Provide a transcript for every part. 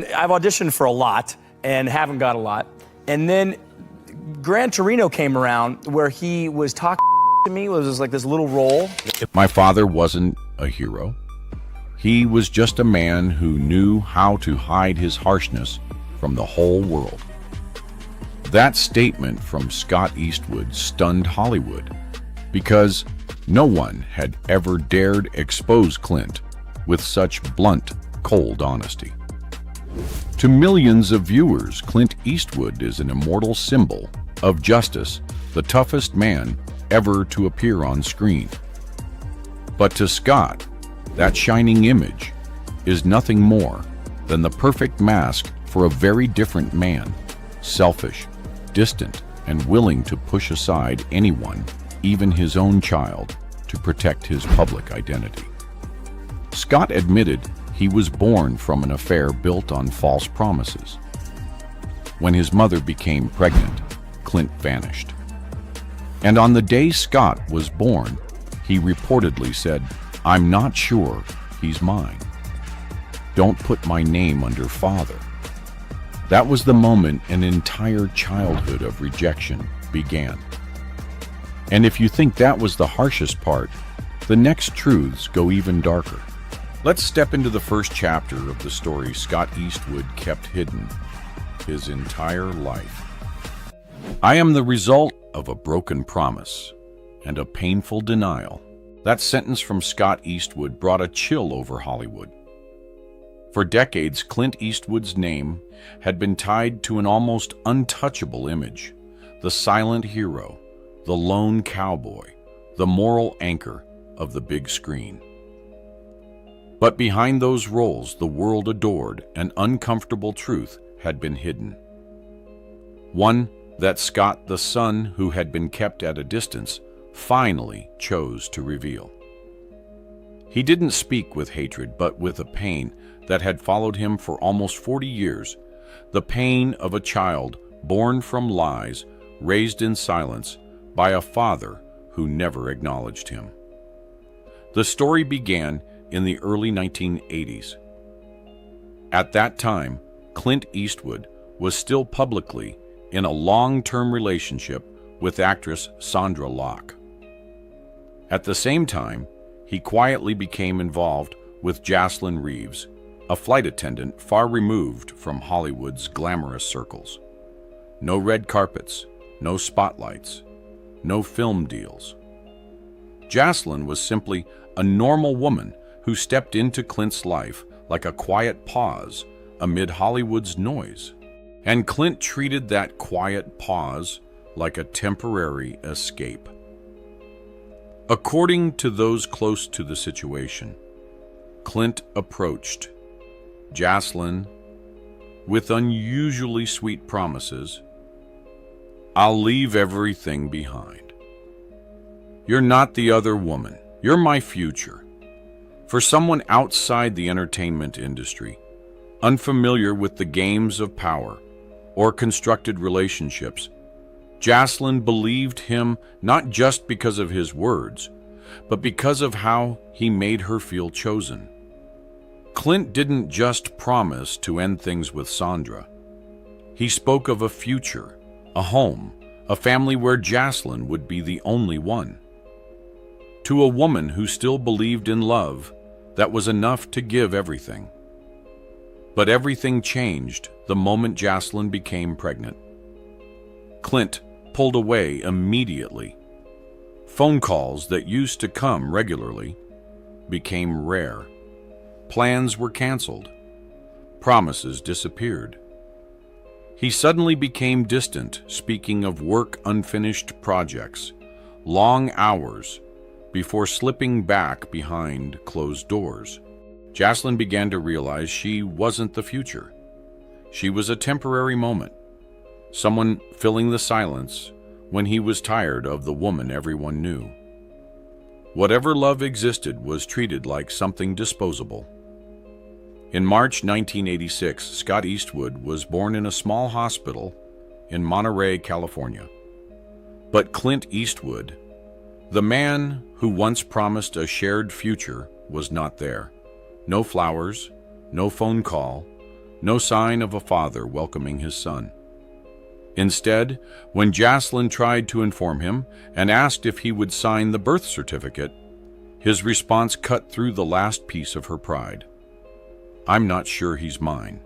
I've auditioned for a lot and haven't got a lot. And then Gran Torino came around where he was talking to me. It was like this little role. My father wasn't a hero. He was just a man who knew how to hide his harshness from the whole world. That statement from Scott Eastwood stunned Hollywood because no one had ever dared expose Clint with such blunt, cold honesty. To millions of viewers, Clint Eastwood is an immortal symbol of justice, the toughest man ever to appear on screen. But to Scott, that shining image is nothing more than the perfect mask for a very different man, selfish, distant, and willing to push aside anyone, even his own child, to protect his public identity. Scott admitted he was born from an affair built on false promises. When his mother became pregnant, Clint vanished. And on the day Scott was born, he reportedly said, "I'm not sure he's mine. Don't put my name under father." That was the moment an entire childhood of rejection began. And if you think that was the harshest part, the next truths go even darker. Let's step into the first chapter of the story Scott Eastwood kept hidden his entire life. I am the result of a broken promise and a painful denial. That sentence from Scott Eastwood brought a chill over Hollywood. For decades, Clint Eastwood's name had been tied to an almost untouchable image, the silent hero, the lone cowboy, the moral anchor of the big screen. But behind those roles, the world adored an uncomfortable truth had been hidden. One that Scott, the son who had been kept at a distance, finally chose to reveal. He didn't speak with hatred, but with a pain that had followed him for almost 40 years, the pain of a child born from lies, raised in silence by a father who never acknowledged him. The story began in the early 1980s. At that time, Clint Eastwood was still publicly in a long-term relationship with actress Sondra Locke. At the same time, he quietly became involved with Jocelyn Reeves, a flight attendant far removed from Hollywood's glamorous circles. No red carpets, no spotlights, no film deals. Jocelyn was simply a normal woman who stepped into Clint's life like a quiet pause amid Hollywood's noise. And Clint treated that quiet pause like a temporary escape. According to those close to the situation, Clint approached Jocelyn with unusually sweet promises. "I'll leave everything behind. You're not the other woman. You're my future." For someone outside the entertainment industry, unfamiliar with the games of power or constructed relationships, Jocelyn believed him not just because of his words, but because of how he made her feel chosen. Clint didn't just promise to end things with Sondra. He spoke of a future, a home, a family where Jocelyn would be the only one. To a woman who still believed in love, that was enough to give everything. But everything changed the moment Jocelyn became pregnant. Clint pulled away immediately. Phone calls that used to come regularly became rare. Plans were canceled. Promises disappeared. He suddenly became distant, speaking of work, unfinished projects, long hours, before slipping back behind closed doors. Jocelyn began to realize she wasn't the future. She was a temporary moment, someone filling the silence when he was tired of the woman everyone knew. Whatever love existed was treated like something disposable. In March 1986, Scott Eastwood was born in a small hospital in Monterey, California. But Clint Eastwood, the man who once promised a shared future, was not there. No flowers, no phone call, no sign of a father welcoming his son. Instead, when Jaslyn tried to inform him and asked if he would sign the birth certificate, his response cut through the last piece of her pride. "I'm not sure he's mine.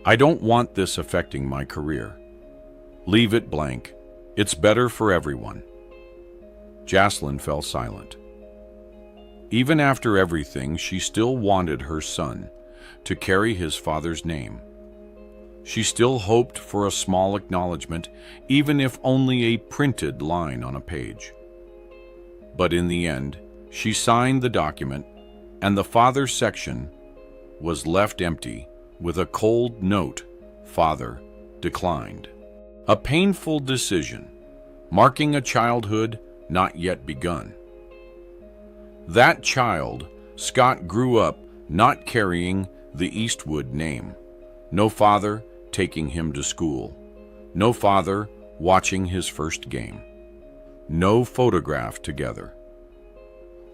I don't want this affecting my career. Leave it blank. It's better for everyone." Jaslyn fell silent. Even after everything, she still wanted her son to carry his father's name. She still hoped for a small acknowledgement, even if only a printed line on a page. But in the end, she signed the document, and the father section was left empty with a cold note, "Father declined." A painful decision, marking a childhood not yet begun. That child, Scott, grew up not carrying the Eastwood name. No father taking him to school. No father watching his first game. No photograph together.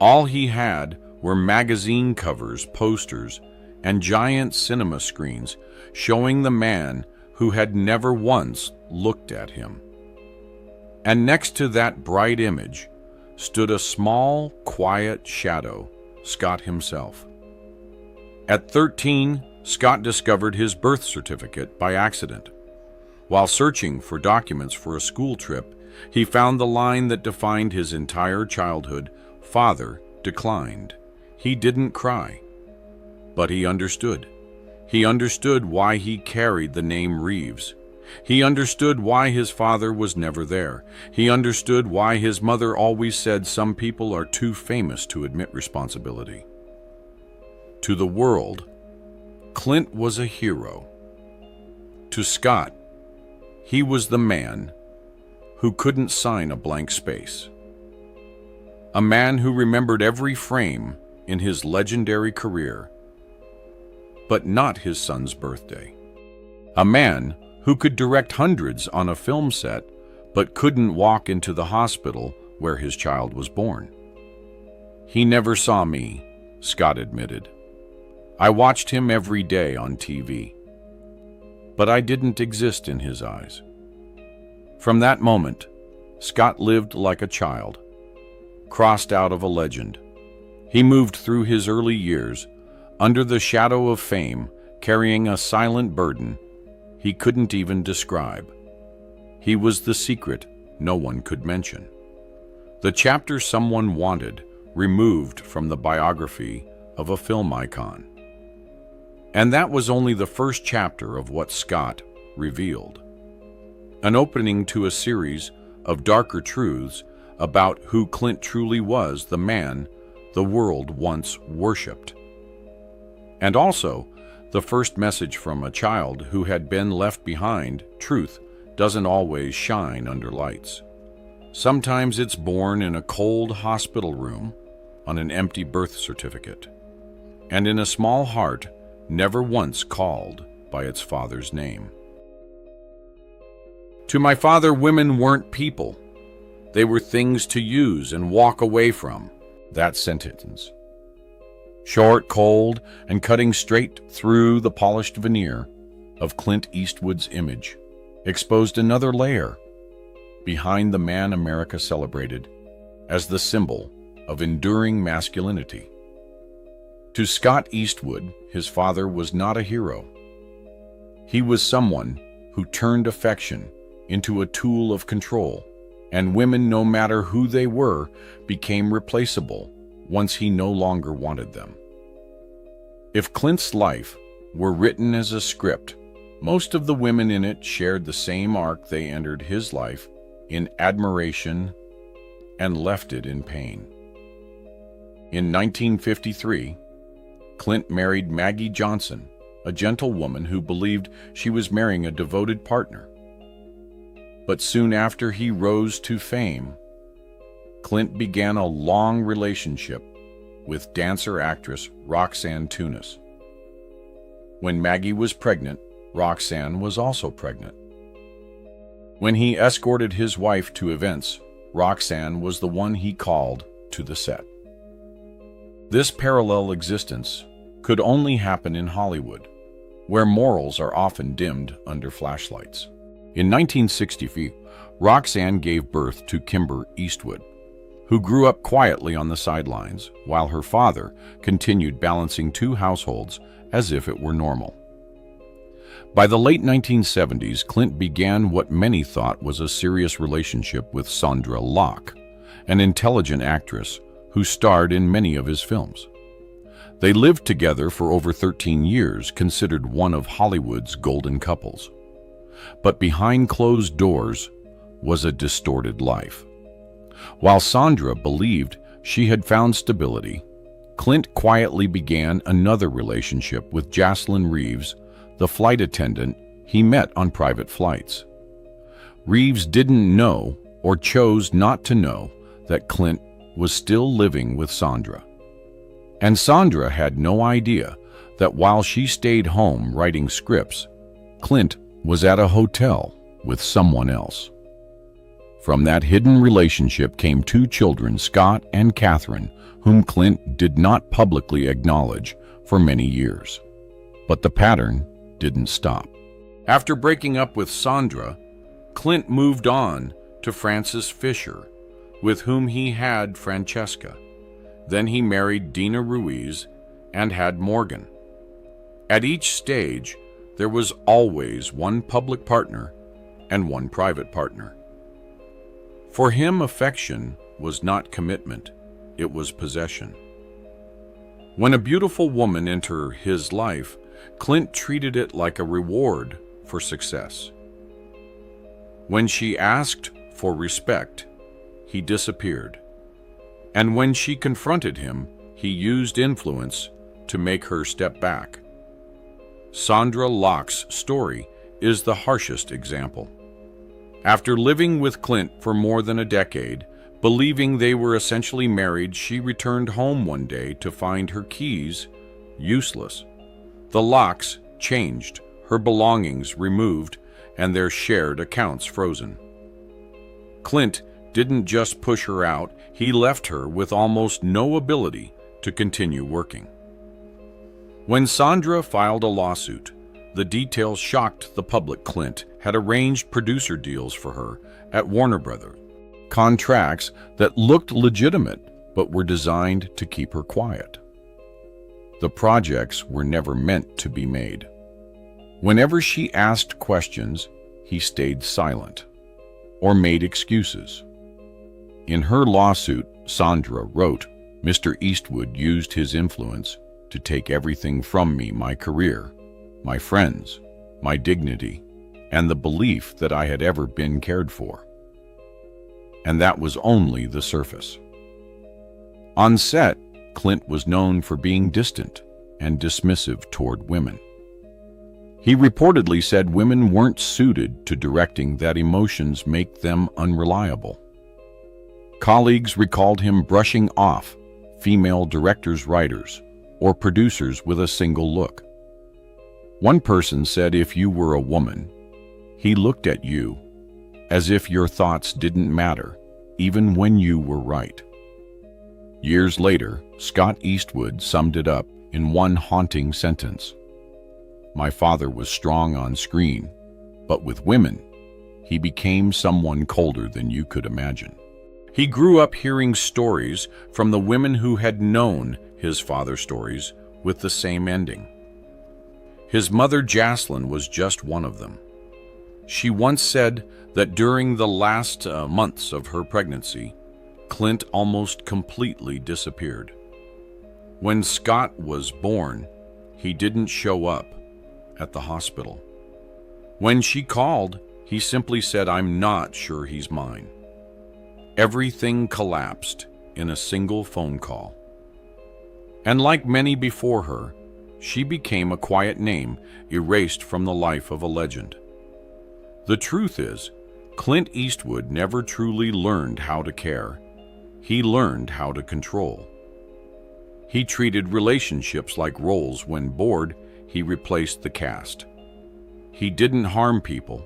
All he had were magazine covers, posters, and giant cinema screens showing the man who had never once looked at him. And next to that bright image stood a small, quiet shadow, Scott himself. At 13, Scott discovered his birth certificate by accident. While searching for documents for a school trip, he found the line that defined his entire childhood, "Father declined." He didn't cry, but he understood. He understood why he carried the name Reeves. He understood why his father was never there. He understood why his mother always said some people are too famous to admit responsibility. To the world, Clint was a hero. To Scott, he was the man who couldn't sign a blank space. A man who remembered every frame in his legendary career, but not his son's birthday. A man who could direct hundreds on a film set, but couldn't walk into the hospital where his child was born. "He never saw me," Scott admitted. "I watched him every day on TV. But I didn't exist in his eyes." From that moment, Scott lived like a child, crossed out of a legend. He moved through his early years, under the shadow of fame, carrying a silent burden he couldn't even describe. He was the secret no one could mention. The chapter someone wanted removed from the biography of a film icon. And that was only the first chapter of what Scott revealed. An opening to a series of darker truths about who Clint truly was, the man the world once worshipped. And also, the first message from a child who had been left behind: truth doesn't always shine under lights. Sometimes it's born in a cold hospital room, on an empty birth certificate, and in a small heart never once called by its father's name. To my father, women weren't people. They were things to use and walk away from. That sentence, short, cold, and cutting straight through the polished veneer of Clint Eastwood's image, exposed another layer behind the man America celebrated as the symbol of enduring masculinity. To Scott Eastwood, his father was not a hero. He was someone who turned affection into a tool of control, and women, no matter who they were, became replaceable once he no longer wanted them. If Clint's life were written as a script, most of the women in it shared the same arc. They entered his life in admiration and left it in pain. In 1953, Clint married Maggie Johnson, a gentle woman who believed she was marrying a devoted partner. But soon after he rose to fame, Clint began a long relationship with dancer-actress Roxanne Tunis. When Maggie was pregnant, Roxanne was also pregnant. When he escorted his wife to events, Roxanne was the one he called to the set. This parallel existence could only happen in Hollywood. where morals are often dimmed under flashlights. In 1963, Roxanne gave birth to Clint Eastwood, who grew up quietly on the sidelines while her father continued balancing two households as if it were normal. By the late 1970s, Clint began what many thought was a serious relationship with Sondra Locke, an intelligent actress who starred in many of his films. They lived together for over 13 years, considered one of Hollywood's golden couples. But behind closed doors was a distorted life. While Sondra believed she had found stability, Clint quietly began another relationship with Jocelyn Reeves, the flight attendant he met on private flights. Reeves didn't know, or chose not to know, that Clint was still living with Sondra. And Sondra had no idea that while she stayed home writing scripts, Clint was at a hotel with someone else. From that hidden relationship came two children, Scott and Catherine, whom Clint did not publicly acknowledge for many years. But the pattern didn't stop. After breaking up with Sondra, Clint moved on to Frances Fisher, with whom he had Francesca. Then he married Dina Ruiz and had Morgan. At each stage, there was always one public partner and one private partner. For him, affection was not commitment, it was possession. When a beautiful woman entered his life, Clint treated it like a reward for success. When she asked for respect, he disappeared. And when she confronted him, he used influence to make her step back. Sondra Locke's story is the harshest example. After living with Clint for more than a decade, believing they were essentially married, she returned home one day to find her keys useless. The Locks changed, her belongings removed, and their shared accounts frozen. Clint didn't just push her out, he left her with almost no ability to continue working. When Sondra filed a lawsuit, the details shocked the public. Clint had arranged producer deals for her at Warner Brothers, contracts that looked legitimate but were designed to keep her quiet. The projects were never meant to be made. Whenever she asked questions, he stayed silent or made excuses. In her lawsuit, Sondra wrote, "Mr. Eastwood used his influence to take everything from me, my career, my friends, my dignity, and the belief that I had ever been cared for. And that was only the surface." On set, Clint was known for being distant and dismissive toward women. He reportedly said women weren't suited to directing, that emotions make them unreliable. Colleagues recalled him brushing off female directors, writers, or producers with a single look. One person said if you were a woman, he looked at you as if your thoughts didn't matter, even when you were right. Years later, Scott Eastwood summed it up in one haunting sentence: "My father was strong on screen, but with women, he became someone colder than you could imagine." He grew up hearing stories from the women who had known his father's stories with the same ending. His mother, Jocelyn, was just one of them. She once said that during the last months of her pregnancy, Clint almost completely disappeared. When Scott was born, he didn't show up at the hospital. When she called, he simply said, "I'm not sure he's mine." Everything collapsed in a single phone call. And like many before her, she became a quiet name erased from the life of a legend. The truth is, Clint Eastwood never truly learned how to care. He learned how to control. He treated relationships like roles. When bored, he replaced the cast. He didn't harm people,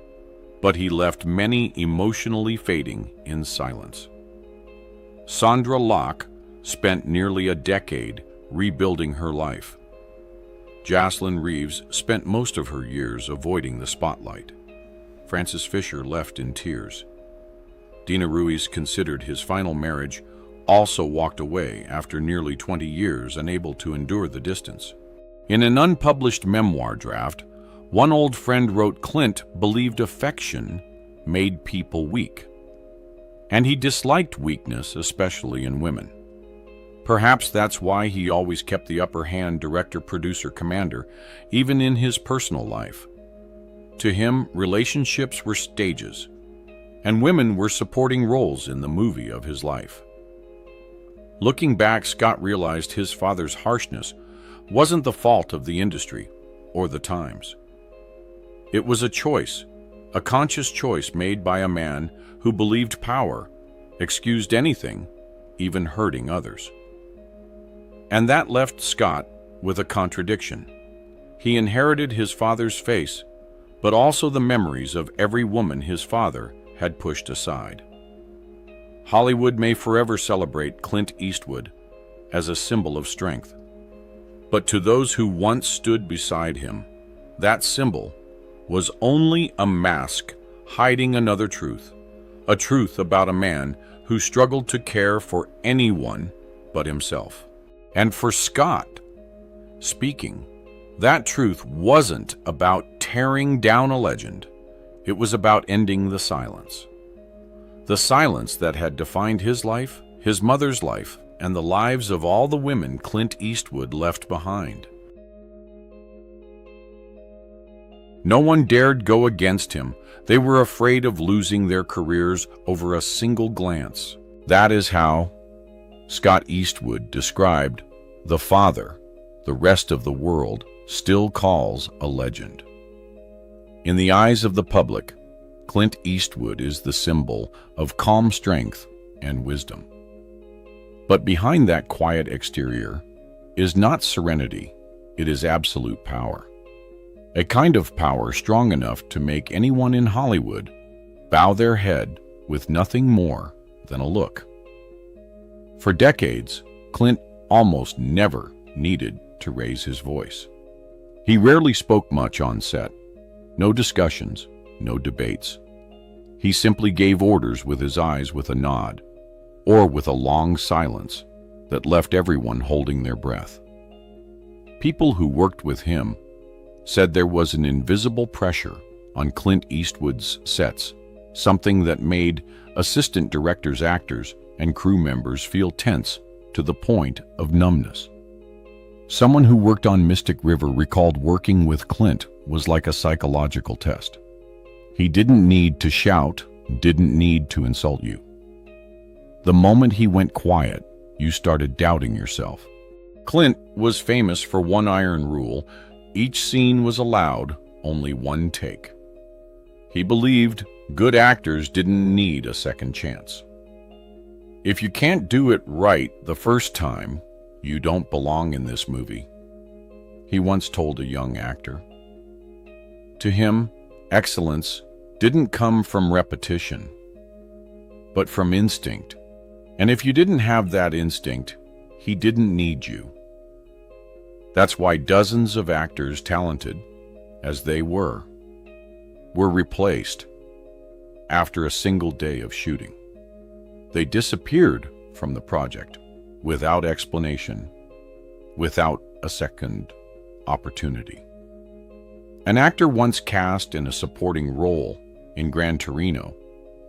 but he left many emotionally fading in silence. Sondra Locke spent nearly a decade rebuilding her life. Jocelyn Reeves spent most of her years avoiding the spotlight. Francis Fisher left in tears. Dina Ruiz considered his final marriage, also walked away after nearly 20 years, unable to endure the distance. In an unpublished memoir draft, one old friend wrote Clint believed affection made people weak, and he disliked weakness, especially in women. Perhaps that's why he always kept the upper hand director, producer, commander, even in his personal life. To him, relationships were stages, and women were supporting roles in the movie of his life. Looking back, Scott realized his father's harshness wasn't the fault of the industry or the times. It was a choice, a conscious choice made by a man who believed power excused anything, even hurting others. And that left Scott with a contradiction. He inherited his father's face, but also the memories of every woman his father had pushed aside. Hollywood may forever celebrate Clint Eastwood as a symbol of strength. But to those who once stood beside him, that symbol was only a mask hiding another truth, a truth about a man who struggled to care for anyone but himself. And for Scott, speaking, that truth wasn't about tearing down a legend. It was about ending the silence. The silence that had defined his life, his mother's life, and the lives of all the women Clint Eastwood left behind. No one dared go against him. They were afraid of losing their careers over a single glance. That is how Scott Eastwood described the father the rest of the world still calls a legend. In the eyes of the public, Clint Eastwood is the symbol of calm strength and wisdom. But behind that quiet exterior is not serenity, it is absolute power. A kind of power strong enough to make anyone in Hollywood bow their head with nothing more than a look. For decades, Clint almost never needed to raise his voice. He rarely spoke much on set. No discussions, no debates. He simply gave orders with his eyes, with a nod, or with a long silence that left everyone holding their breath. People who worked with him said there was an invisible pressure on Clint Eastwood's sets, something that made assistant directors, actors, and crew members feel tense to the point of numbness. Someone who worked on Mystic River recalled working with Clint was like a psychological test. He didn't need to shout, didn't need to insult you. The moment he went quiet, you started doubting yourself. Clint was famous for one iron rule: each scene was allowed only one take. He believed good actors didn't need a second chance. If you can't do it right the first time, you don't belong in this movie, he once told a young actor. To him, excellence didn't come from repetition, but from instinct. And if you didn't have that instinct, he didn't need you. That's why dozens of actors, talented as they were replaced after a single day of shooting. They disappeared from the project without explanation, without a second opportunity. An actor once cast in a supporting role in Gran Torino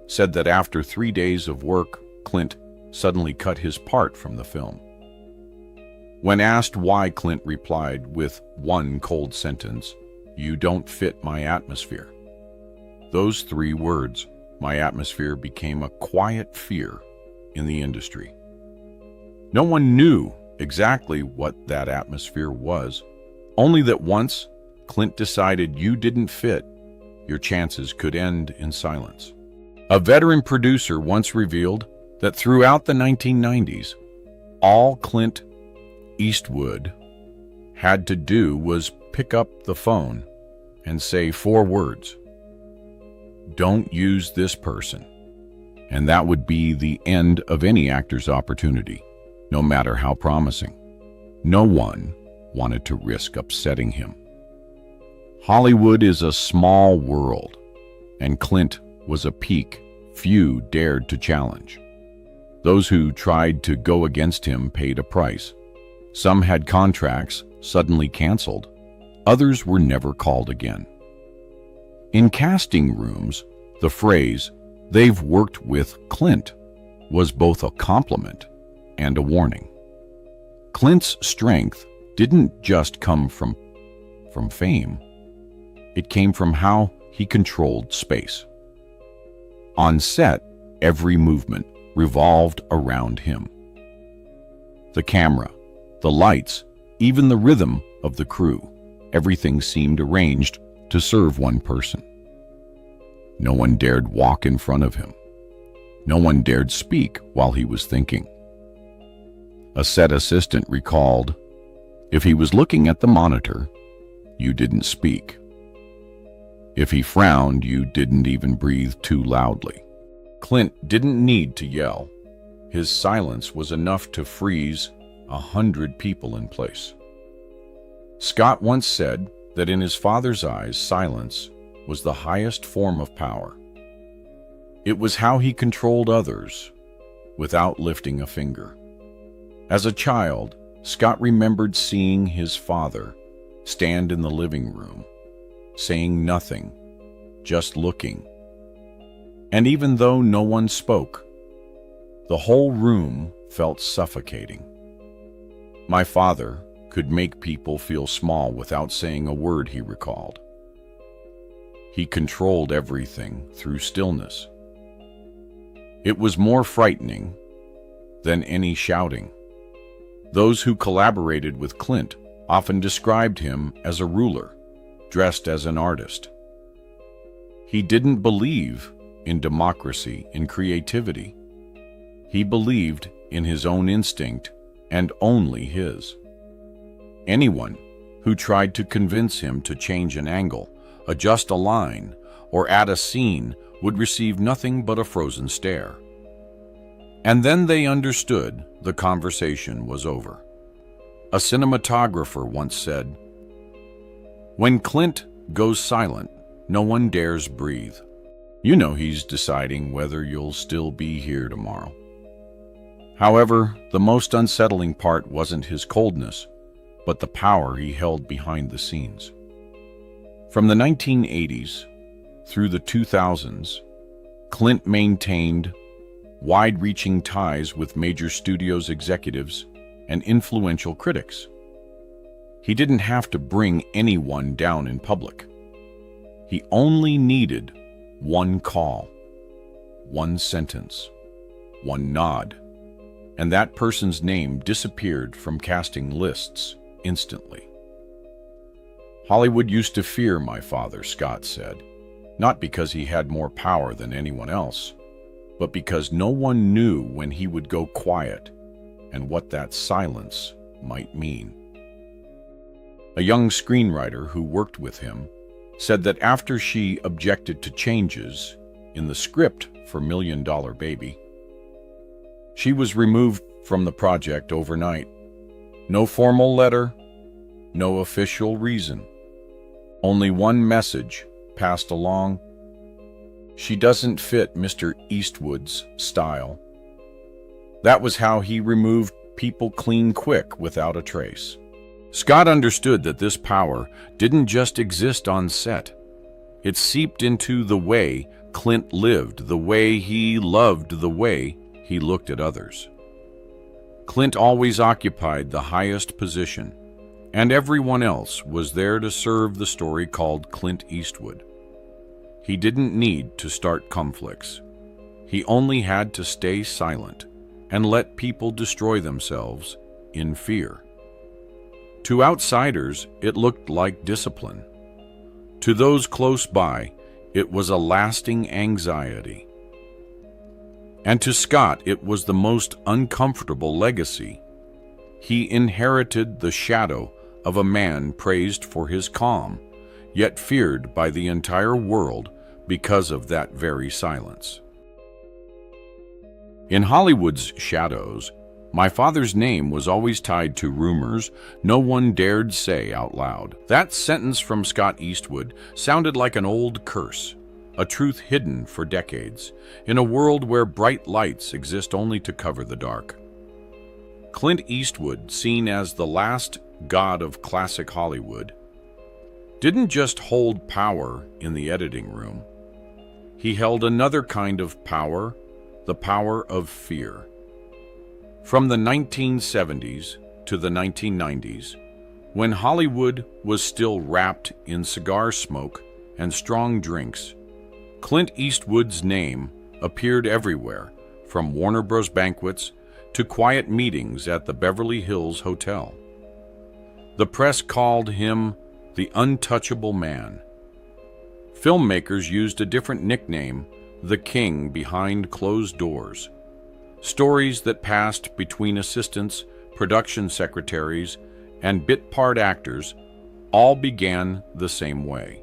said that after 3 days of work, Clint suddenly cut his part from the film. When asked why, Clint replied with one cold sentence: "You don't fit my atmosphere." Those 3 words, "my atmosphere," became a quiet fear in the industry. No one knew exactly what that atmosphere was, only that once Clint decided you didn't fit, your chances could end in silence. A veteran producer once revealed that throughout the 1990s, all Clint Eastwood had to do was pick up the phone and say 4 words: "Don't use this person." And that would be the end of any actor's opportunity, no matter how promising. No one wanted to risk upsetting him. Hollywood is a small world, and Clint was a peak few dared to challenge. Those who tried to go against him paid a price. Some had contracts suddenly canceled. Others were never called again. In casting rooms, the phrase, "They've worked with Clint," was both a compliment and a warning. Clint's strength didn't just come from fame. It came from how he controlled space. On set, every movement revolved around him. The camera, the lights, even the rhythm of the crew, everything seemed arranged to serve one person. No one dared walk in front of him. No one dared speak while he was thinking. A set assistant recalled, "If he was looking at the monitor, you didn't speak. If he frowned, you didn't even breathe too loudly." Clint didn't need to yell. His silence was enough to freeze 100 people in place. Scott once said that in his father's eyes, silence was the highest form of power. It was how he controlled others without lifting a finger. As a child, Scott remembered seeing his father stand in the living room, saying nothing, just looking. And even though no one spoke, the whole room felt suffocating. "My father could make people feel small without saying a word," he recalled. He controlled everything through stillness. It was more frightening than any shouting. Those who collaborated with Clint often described him as a ruler, dressed as an artist. He didn't believe in democracy, in creativity. He believed in his own instinct and only his. Anyone who tried to convince him to change an angle, adjust a line, or add a scene would receive nothing but a frozen stare. And then they understood the conversation was over. A cinematographer once said, "When Clint goes silent, no one dares breathe. You know he's deciding whether you'll still be here tomorrow." However, the most unsettling part wasn't his coldness, but the power he held behind the scenes. From the 1980s through the 2000s, Clint maintained wide-reaching ties with major studios executives and influential critics. He didn't have to bring anyone down in public. He only needed one call, one sentence, one nod, and that person's name disappeared from casting lists instantly. "Hollywood used to fear my father," Scott said, not because he had more power than anyone else, but because no one knew when he would go quiet and what that silence might mean. A young screenwriter who worked with him said that after she objected to changes in the script for $1 Million Baby, she was removed from the project overnight. No formal letter, no official reason. Only one message passed along: "She doesn't fit Mr. Eastwood's style." That was how he removed people clean quick without a trace. Scott understood that this power didn't just exist on set. It seeped into the way Clint lived, the way he loved, the way he looked at others. Clint always occupied the highest position, and everyone else was there to serve the story called Clint Eastwood. He didn't need to start conflicts. He only had to stay silent and let people destroy themselves in fear. To outsiders, it looked like discipline. To those close by, it was a lasting anxiety. And to Scott, it was the most uncomfortable legacy. He inherited the shadow of a man praised for his calm, yet feared by the entire world because of that very silence. In Hollywood's shadows, My father's name was always tied to rumors no one dared say out loud. That sentence from Scott Eastwood sounded like an old curse, a truth hidden for decades, in a world where bright lights exist only to cover the dark. Clint Eastwood, seen as the last god of classic Hollywood, didn't just hold power in the editing room. He held another kind of power, the power of fear. From the 1970s to the 1990s, when Hollywood was still wrapped in cigar smoke and strong drinks, Clint Eastwood's name appeared everywhere, from Warner Bros. Banquets to quiet meetings at the Beverly Hills Hotel. The press called him the untouchable man. Filmmakers used a different nickname, the king behind closed doors. Stories that passed between assistants, production secretaries, and bit part actors all began the same way.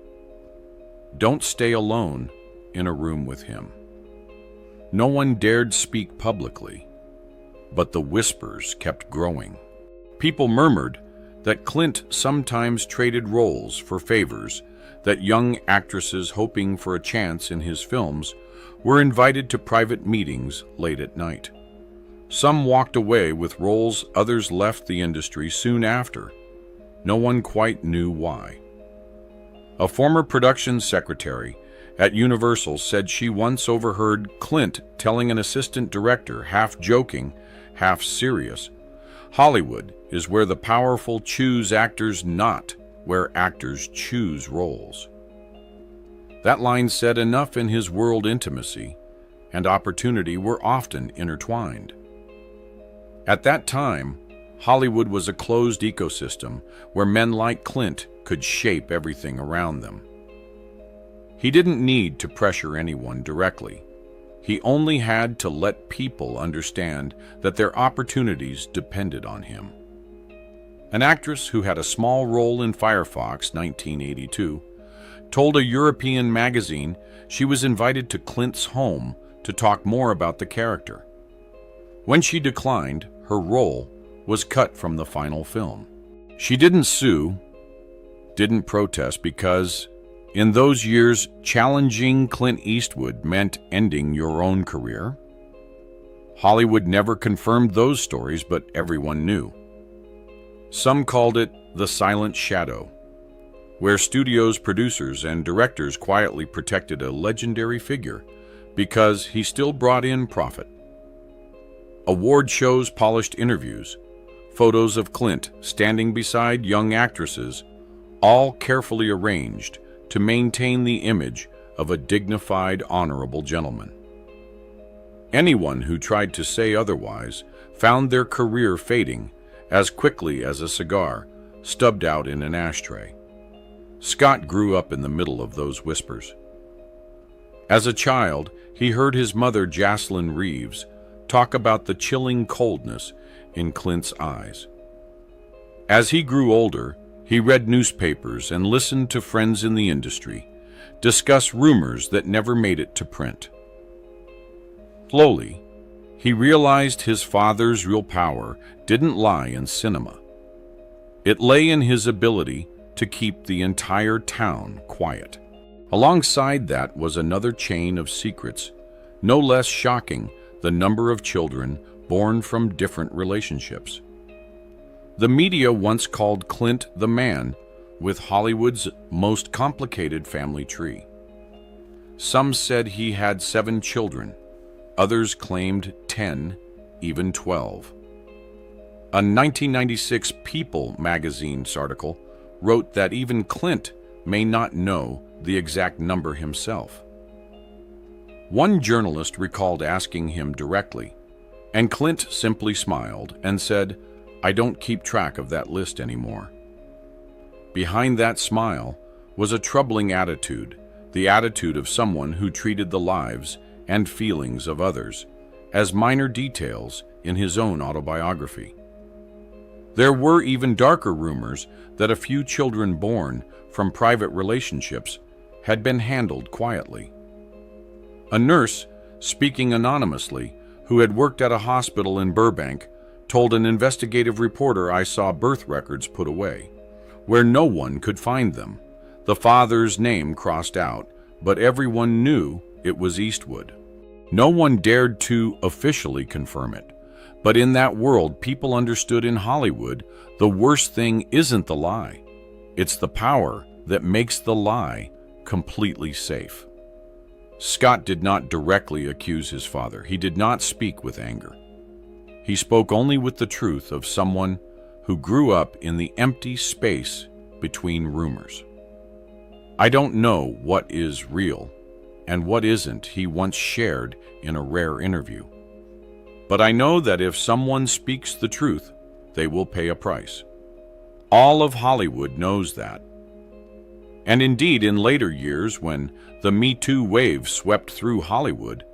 Don't stay alone in a room with him. No one dared speak publicly, but the whispers kept growing. People murmured that Clint sometimes traded roles for favors, that young actresses hoping for a chance in his films were invited to private meetings late at night. Some walked away with roles, others left the industry soon after. No one quite knew why. A former production secretary at Universal said she once overheard Clint telling an assistant director, half joking, half serious, "Hollywood is where the powerful choose actors, not where actors choose roles." That line said enough. In his world, intimacy and opportunity were often intertwined. At that time, Hollywood was a closed ecosystem where men like Clint could shape everything around them. He didn't need to pressure anyone directly. He only had to let people understand that their opportunities depended on him. An actress who had a small role in Firefox 1982 told a European magazine she was invited to Clint's home to talk more about the character. When she declined, her role was cut from the final film. She didn't sue, didn't protest, because in those years, challenging Clint Eastwood meant ending your own career. Hollywood never confirmed those stories, but everyone knew. Some called it the silent shadow, where studios, producers, and directors quietly protected a legendary figure because he still brought in profit. Award shows polished interviews, photos of Clint standing beside young actresses, all carefully arranged to maintain the image of a dignified, honorable gentleman. Anyone who tried to say otherwise found their career fading as quickly as a cigar stubbed out in an ashtray. Scott grew up in the middle of those whispers. As a child, he heard his mother, Jocelyn Reeves, talk about the chilling coldness in Clint's eyes. As he grew older, he read newspapers and listened to friends in the industry discuss rumors that never made it to print. Slowly, he realized his father's real power didn't lie in cinema. It lay in his ability to keep the entire town quiet. Alongside that was another chain of secrets, no less shocking: the number of children born from different relationships. The media once called Clint the man with Hollywood's most complicated family tree. Some said he had 7 children. Others claimed 10, even 12. A 1996 People magazine article wrote that even Clint may not know the exact number himself. One journalist recalled asking him directly, and Clint simply smiled and said, "I don't keep track of that list anymore." Behind that smile was a troubling attitude, the attitude of someone who treated the lives and feelings of others as minor details in his own autobiography. There were even darker rumors that a few children born from private relationships had been handled quietly. A nurse, speaking anonymously, who had worked at a hospital in Burbank, told an investigative reporter I saw birth records put away, where no one could find them. The father's name crossed out, but everyone knew it was Eastwood. No one dared to officially confirm it, but in that world, people understood in Hollywood, the worst thing isn't the lie. It's the power that makes the lie completely safe. Scott did not directly accuse his father. He did not speak with anger. He spoke only with the truth of someone who grew up in the empty space between rumors. I don't know what is real and what isn't, he once shared in a rare interview. But I know that if someone speaks the truth, they will pay a price. All of Hollywood knows that. And indeed, in later years, when the Me Too wave swept through Hollywood,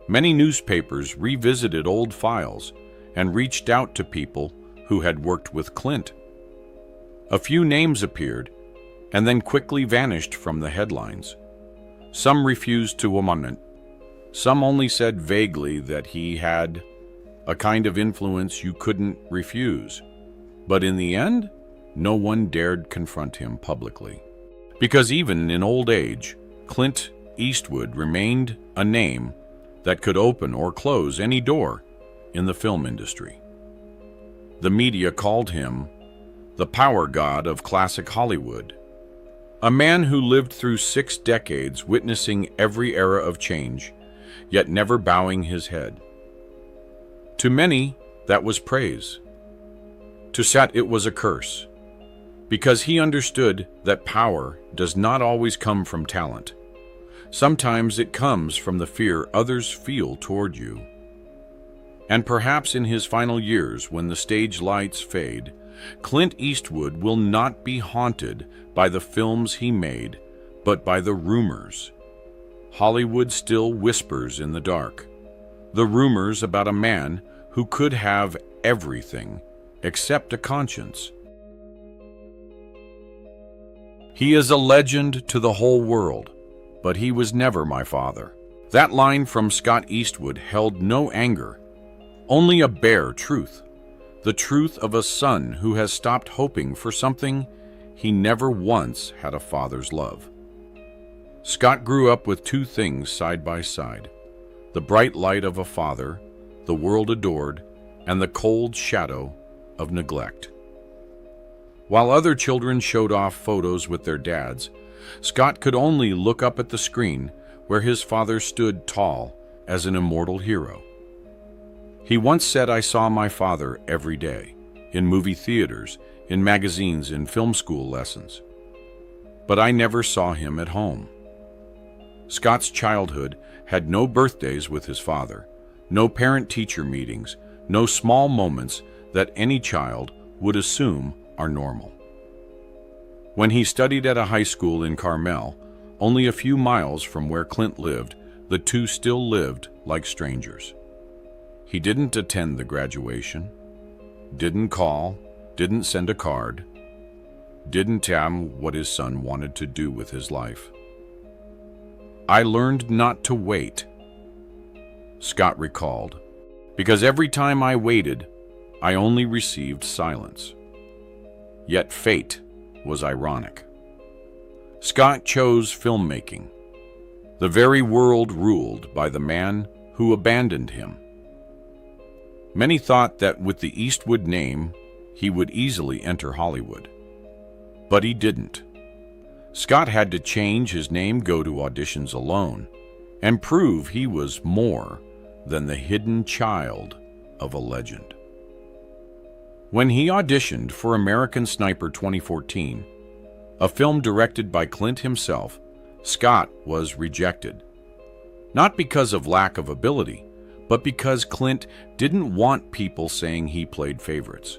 many newspapers revisited old files and reached out to people who had worked with Clint. A few names appeared and then quickly vanished from the headlines. Some refused to comment. Some only said vaguely that he had a kind of influence you couldn't refuse. But in the end, no one dared confront him publicly. Because even in old age, Clint Eastwood remained a name that could open or close any door in the film industry. The media called him the power god of classic Hollywood, a man who lived through 6 decades witnessing every era of change, yet never bowing his head. To many, that was praise. To Scott, it was a curse, because he understood that power does not always come from talent. Sometimes it comes from the fear others feel toward you. And perhaps in his final years, when the stage lights fade, Clint Eastwood will not be haunted by the films he made, but by the rumors. Hollywood still whispers in the dark. The rumors about a man who could have everything except a conscience. He is a legend to the whole world, but he was never my father. That line from Scott Eastwood held no anger, only a bare truth. The truth of a son who has stopped hoping for something he never once had a father's love. Scott grew up with 2 things side by side: the bright light of a father the world adored, and the cold shadow of neglect. While other children showed off photos with their dads, Scott could only look up at the screen where his father stood tall as an immortal hero. He once said, "I saw my father every day, in movie theaters, in magazines, in film school lessons. But I never saw him at home." Scott's childhood had no birthdays with his father, no parent-teacher meetings, no small moments that any child would assume are normal. When he studied at a high school in Carmel, only a few miles from where Clint lived, the two still lived like strangers. He didn't attend the graduation, didn't call, didn't send a card, didn't tell him what his son wanted to do with his life. "I learned not to wait," Scott recalled, "because every time I waited, I only received silence." Yet fate was ironic. Scott chose filmmaking, the very world ruled by the man who abandoned him. Many thought that with the Eastwood name, he would easily enter Hollywood. But he didn't. Scott had to change his name, go to auditions alone, and prove he was more than the hidden child of a legend. When he auditioned for American Sniper 2014, a film directed by Clint himself, Scott was rejected. Not because of lack of ability, but because Clint didn't want people saying he played favorites.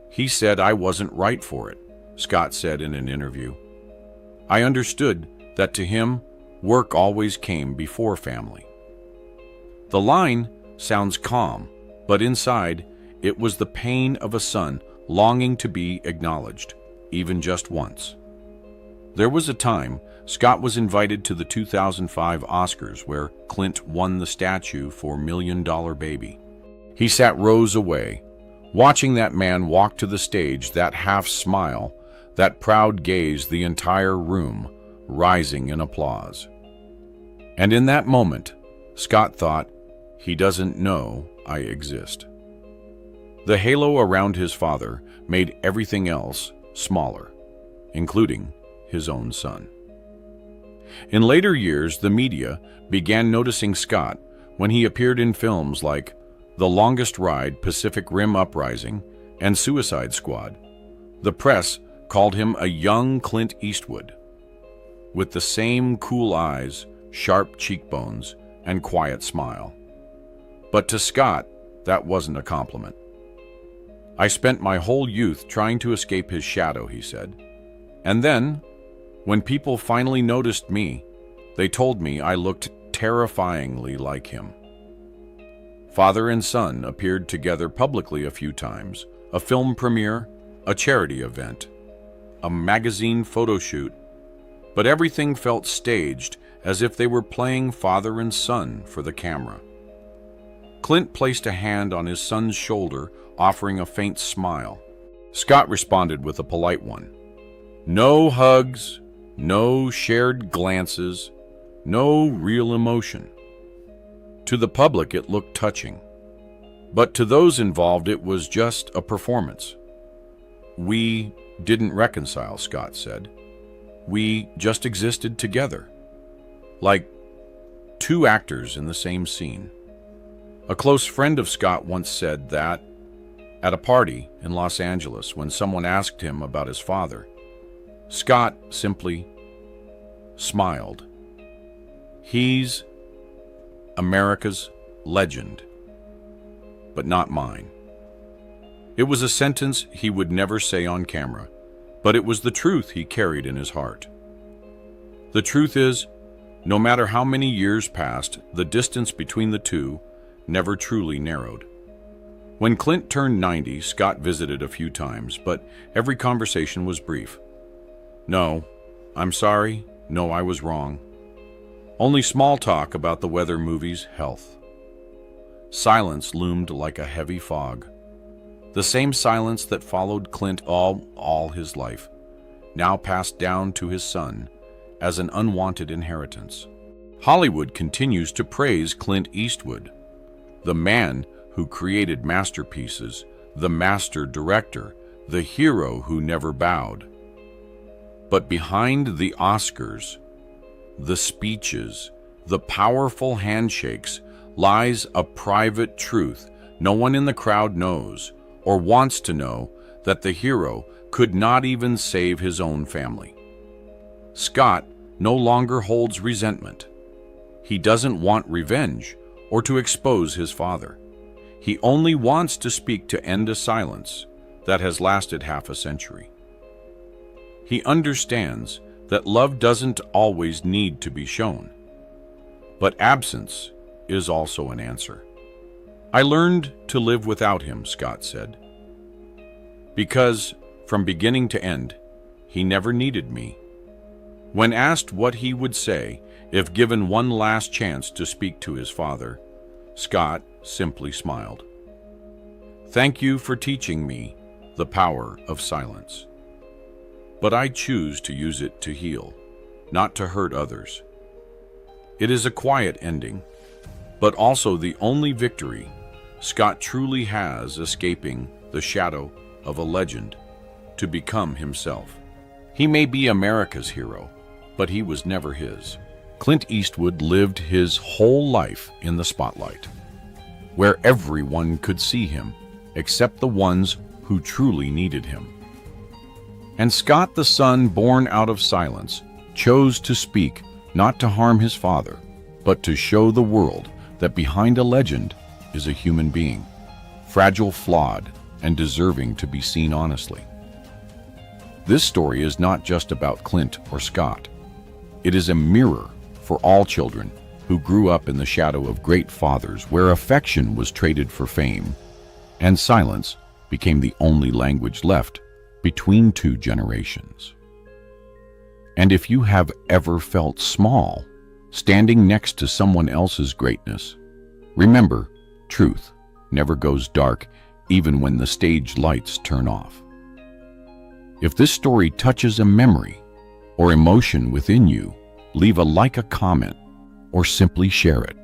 He said, "I wasn't right for it," Scott said in an interview. "I understood that to him, work always came before family." The line sounds calm, but inside, it was the pain of a son longing to be acknowledged, even just once. There was a time Scott was invited to the 2005 Oscars where Clint won the statue for $1 Million Baby. He sat rows away, Watching that man walk to the stage, that half smile, that proud gaze, the entire room rising in applause. And in that moment, Scott thought, he doesn't know I exist. The halo around his father made everything else smaller, including his own son. In later years, the media began noticing Scott when he appeared in films like The Longest Ride, Pacific Rim Uprising, and Suicide Squad. The press called him a young Clint Eastwood, with the same cool eyes, sharp cheekbones, and quiet smile. But to Scott, that wasn't a compliment. I spent my whole youth trying to escape his shadow, he said. And then, when people finally noticed me, they told me I looked terrifyingly like him. Father and son appeared together publicly a few times, a film premiere, a charity event, a magazine photo shoot, but everything felt staged, as if they were playing father and son for the camera. Clint placed a hand on his son's shoulder, offering a faint smile. Scott responded with a polite one. No hugs, no shared glances, no real emotion. To the public, it looked touching. But to those involved, it was just a performance. We didn't reconcile, Scott said. We just existed together, like two actors in the same scene. A close friend of Scott once said that, at a party in Los Angeles, when someone asked him about his father, Scott simply smiled. He's America's legend, but not mine. It was a sentence he would never say on camera, but it was the truth he carried in his heart. The truth is, no matter how many years passed, the distance between the two never truly narrowed. When Clint turned 90, Scott visited a few times, but every conversation was brief. No, I'm sorry. No, I was wrong. Only small talk about the weather, movies, health. Silence loomed like a heavy fog. The same silence that followed Clint all his life, now passed down to his son as an unwanted inheritance. Hollywood continues to praise Clint Eastwood, the man who created masterpieces, the master director, the hero who never bowed. But behind the Oscars, the speeches, the powerful handshakes, lies a private truth no one in the crowd knows or wants to know, that the hero could not even save his own family. Scott no longer holds resentment. He doesn't want revenge or to expose his father. He only wants to speak to end a silence that has lasted half a century. He understands that love doesn't always need to be shown, but absence is also an answer. I learned to live without him, Scott said, because from beginning to end, he never needed me. When asked what he would say if given one last chance to speak to his father, Scott simply smiled. Thank you for teaching me the power of silence. But I choose to use it to heal, not to hurt others. It is a quiet ending, but also the only victory Scott truly has, escaping the shadow of a legend to become himself. He may be America's hero, but he was never his. Clint Eastwood lived his whole life in the spotlight, where everyone could see him except the ones who truly needed him. And Scott, the son born out of silence, chose to speak, not to harm his father, but to show the world that behind a legend is a human being, fragile, flawed, and deserving to be seen honestly. This story is not just about Clint or Scott. It is a mirror for all children who grew up in the shadow of great fathers, where affection was traded for fame, and silence became the only language left between two generations. And if you have ever felt small, standing next to someone else's greatness, remember, truth never goes dark, even when the stage lights turn off. If this story touches a memory or emotion within you, leave a comment, or simply share it.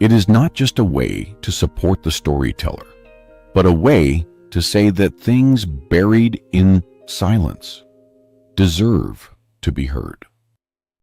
It is not just a way to support the storyteller, but a way to say that things buried in silence deserve to be heard.